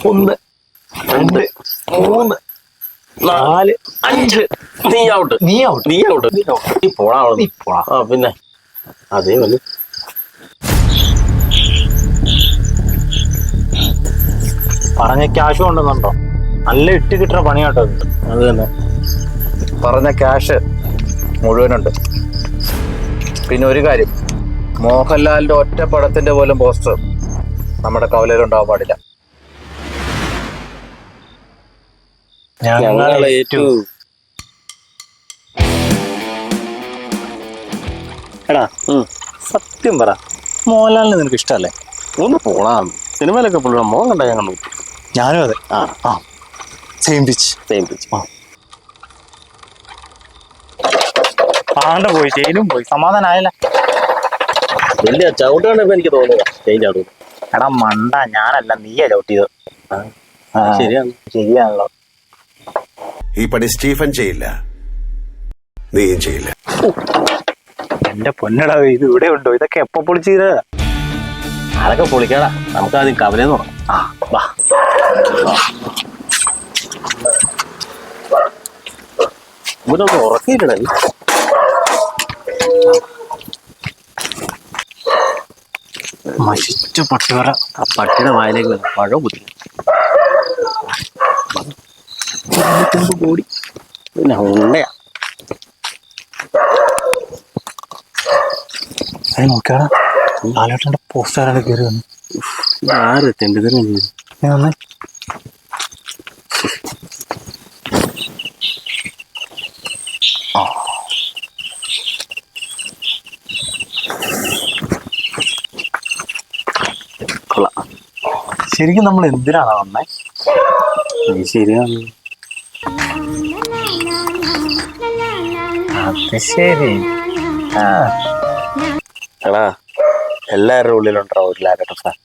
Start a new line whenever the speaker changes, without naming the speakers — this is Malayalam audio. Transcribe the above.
1 2 3 4 5.
നീ ഔട്ട്. നീ പോടാ. ആ പിന്നെ അതേ മതി.
പറഞ്ഞ ക്യാഷ് കൊണ്ടുവന്നുണ്ടോ? നല്ല ഇട്ട് കിട്ടുന്ന പണിയാട്ടോ.
അത് തന്നെ.
പറഞ്ഞ ക്യാഷ് മുഴുവനുണ്ട്. പിന്നെ ഒരു കാര്യം, മോഹൻലാലിന്റെ ഒറ്റ പടത്തിന്റെ പോലും പോസ്റ്റർ നമ്മുടെ കവലയിലുണ്ടാവാൻ പാടില്ല.
ഞങ്ങൾ ഏറ്റു.
എടാ സത്യം പറ, മോഹൻലാലിനെ നിനക്ക് ഇഷ്ടമല്ലേ?
ഒന്ന് പോടാ. സിനിമയിലൊക്കെ പുള്ളിയുടെ മോൻ കണ്ടാ ഞാൻ കണ്ടു.
ഞാനും അതെ. Same pitch. ആണ്ട് പോയി, ജയിലും പോയി, സമാധാനായല്ല.
വലിയ ചവിട്ടാണ് ഇപ്പൊ എനിക്ക് തോന്നുക. ചേഞ്ച് ആടും.
എടാ മണ്ട, ഞാനല്ല, നീയാ ചവിട്ടിയത്. ശരിയാണല്ലോ.
ഈ പണി സ്റ്റീഫൻ ചെയ്യില്ല, നീയും ചെയ്യില്ല.
എന്റെ പൊന്നടാ, ഇത് ഇവിടെ ഉണ്ടോ? ഇതൊക്കെ എപ്പോ പൊളിച്ചത്?
അതൊക്കെ പൊളിക്കാടാ. നമുക്ക് ആദ്യം കവലയെന്ന് തുടങ്ങാം. വാ. ഇവരൊന്നും ഉറക്കിയില്ലടാ.
മഷിച്ച പട്ടുവര.
ആ പട്ടിയുടെ വായിലേക്ക് പഴം കുത്തി. കൂടി പിന്നെ ഉണ്ടയാ.
അത് നോക്കിയാടാ, ലാലേട്ടന്റെ പോസ്റ്ററാണ് കയറി വന്നു.
ആര് തെണ്ടിതരം
വന്നേ. ശരിക്കും നമ്മൾ എന്തിനാണ് വന്നേ?
ശരിയാണ്.
അത് ശരി.
എടാ, എല്ലാവരുടെ ഉള്ളിലുണ്ടാവും ഒരു ലാലേട്ടൻ ഫാൻ.